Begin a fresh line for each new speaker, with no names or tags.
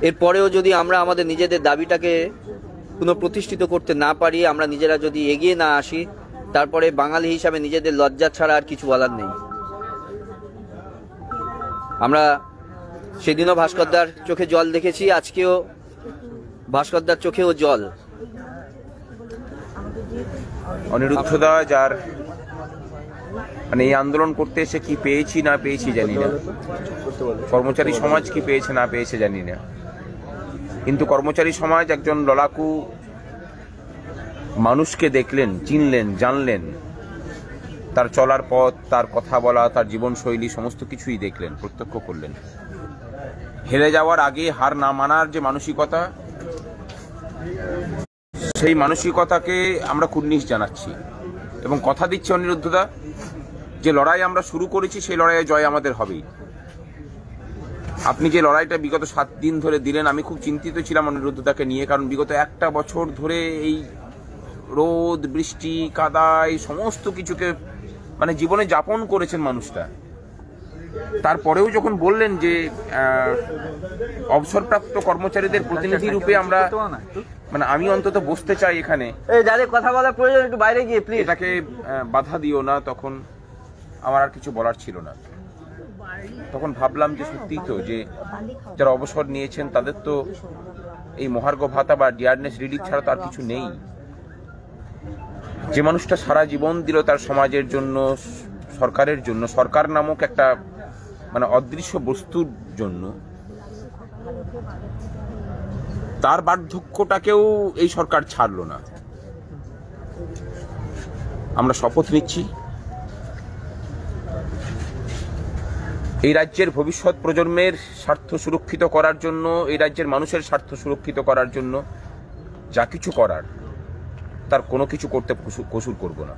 এরপরেও যদি আমরা আমাদের নিজেদের দাবিটাকে পুনঃপ্রতিষ্ঠিত করতে না পারি, আমরা নিজেরা যদি এগিয়ে না আসি, তারপরে বাঙালি হিসাবে নিজেদের লজ্জা ছাড়া আর কিছু বলার নেই। আমরা সেদিনও ভাস্করদার চোখে জল দেখেছি, আজকেও ভাস্করদার চোখেও জল।
অনিরুদ্ধদা যার মানে এই আন্দোলন করতে এসে কি পেয়েছি না পেয়েছি জানি না, কর্মচারী সমাজ কি পেয়েছে না পেয়েছে জানি না, কিন্তু কর্মচারী সমাজ একজন লড়াকু মানুষকে দেখলেন, চিনলেন, জানলেন, তার চলার পথ, তার কথা বলা, তার জীবনশৈলী সমস্ত কিছুই দেখলেন, প্রত্যক্ষ করলেন। হেরে যাওয়ার আগে হার না মানার যে মানসিকতা, সেই মানসিকতাকে আমরা কুর্নিশ জানাচ্ছি এবং কথা দিচ্ছি অনিরুদ্ধদা যে লড়াই আমরা শুরু করেছি সেই লড়াইয়ে জয় আমাদের হবেই। আপনি যে লড়াইটা বিগত 7 দিন ধরে দিলেন, আমি খুব চিন্তিত ছিলাম অনিরুদ্ধদাকে নিয়ে, কারণ বিগত একটা বছর ধরে এই রোদ বৃষ্টি কাদায় সমস্ত কিছুকে মানে জীবনে যাপন করেছেন মানুষটা। তারপরেও যখন বললেন যে অবসরপ্রাপ্ত কর্মচারীদের প্রতিনিধি রূপে আমরা, মানে আমি অন্তত বসতে চাই এখানে,
কথা বলার প্রয়োজন, একটু বাইরে গিয়ে প্লিজ,
এটাকে বাধা দিও না, তখন আমার আর কিছু বলার ছিল না। তখন ভাবলাম যে সত্যিই তো, যে যারা অবসর নিয়েছেন তাদের তো এই মহার্ঘ ভাতা বা ডিয়ারনেস রিলিফ ছাড়া তো আর কিছু নেই। যে মানুষটা সারা জীবন দিল তার সমাজের জন্য, সরকারের জন্য, সরকার নামক একটা মানে অদৃশ্য বস্তুর জন্য, তার বার্ধক্যটাকেও এই সরকার ছাড়লো না। আমরা শপথ নিচ্ছি এই রাজ্যের ভবিষ্যৎ প্রজন্মের স্বার্থ সুরক্ষিত করার জন্য, এই রাজ্যের মানুষের স্বার্থ সুরক্ষিত করার জন্য যা কিছু করার, তার কোনো কিছু করতে কসুর করব না।